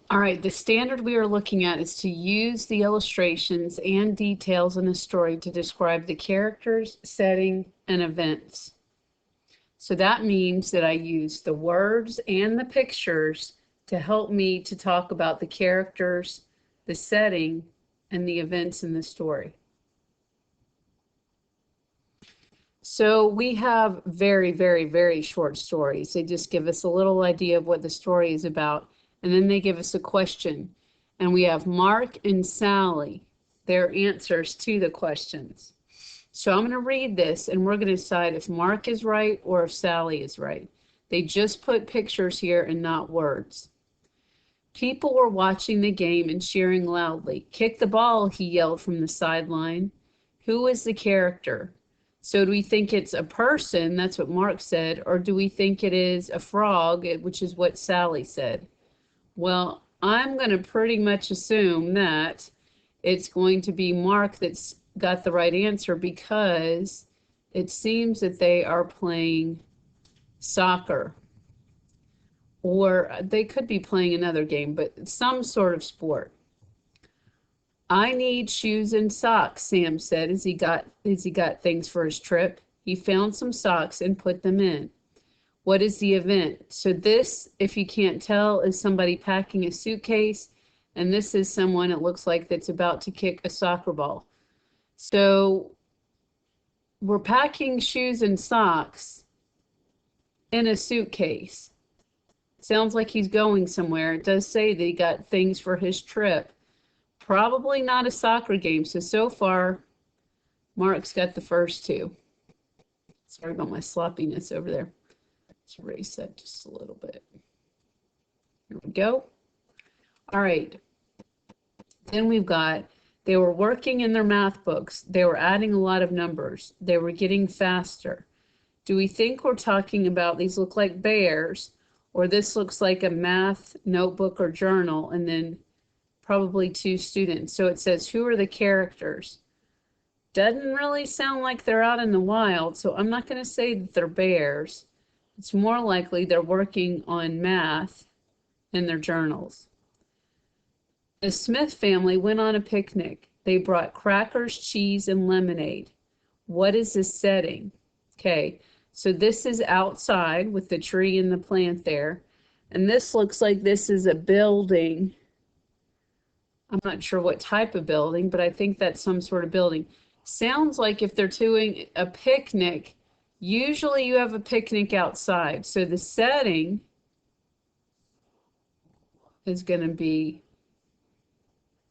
All right, the standard we are looking at is to use the illustrations and details in a story to describe the characters, setting, and events. So that means that I use the words and the pictures to help me to talk about the characters, the setting, and the events in the story. So we have very, very, very short stories. They just give us a little idea of what the story is about, and then they give us a question. And we have Mark and Sally, their answers to the questions. So I'm going to read this, and we're going to decide if Mark is right or if Sally is right. They just put pictures here and not words. People were watching the game and cheering loudly. Kick the ball, he yelled from the sideline. Who is the character? So do we think it's a person, that's what Mark said, or do we think it is a frog, which is what Sally said? Well, I'm going to pretty much assume that it's going to be Mark that's got the right answer because it seems that they are playing soccer. Or they could be playing another game, but some sort of sport. I need shoes and socks, Sam said as he got things for his trip. He found some socks and put them in. What is the event? So this, if you can't tell, is somebody packing a suitcase, and this is someone, it looks like, that's about to kick a soccer ball. So we're packing shoes and socks in a suitcase. Sounds like he's going somewhere. It does say that he got things for his trip. Probably not a soccer game. So far, Mark's got the first two. Sorry about my sloppiness over there. Let's erase that just a little bit. Here we go. All right. Then we've got, they were working in their math books. They were adding a lot of numbers. They were getting faster. Do we think we're talking about, these look like bears, or this looks like a math notebook or journal, and then probably two students. So it says, who are the characters? Doesn't really sound like they're out in the wild, so I'm not going to say that they're bears. It's more likely they're working on math in their journals. The Smith family went on a picnic. They brought crackers, cheese, and lemonade. What is the setting? Okay, so this is outside with the tree and the plant there. And this looks like this is a building. I'm not sure what type of building, but I think that's some sort of building. Sounds like if they're doing a picnic, usually you have a picnic outside. So the setting is going to be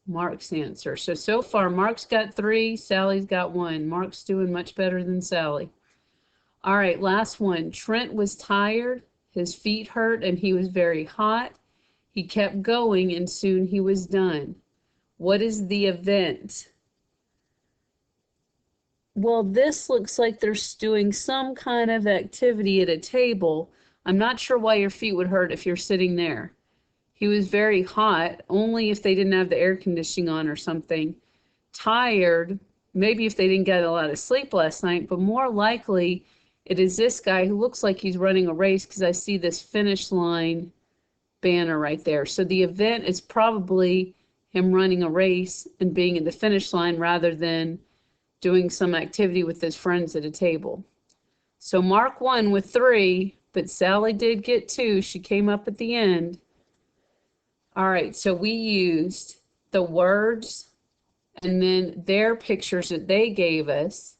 Mark's answer. So far, Mark's got 3, Sally's got 1. Mark's doing much better than Sally. All right, last one. Trent was tired, his feet hurt, and he was very hot. He kept going, and soon he was done. What is the event? Well, this looks like they're doing some kind of activity at a table. I'm not sure why your feet would hurt if you're sitting there. He was very hot, only if they didn't have the air conditioning on or something. Tired, maybe if they didn't get a lot of sleep last night, but more likely it is this guy who looks like he's running a race because I see this finish line banner right there. So the event is probably him running a race and being at the finish line rather than doing some activity with his friends at a table. So Mark won with 3, but Sally did get 2. She came up at the end. All right, so we used the words and then their pictures that they gave us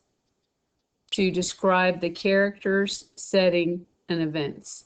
to describe the characters, setting, and events.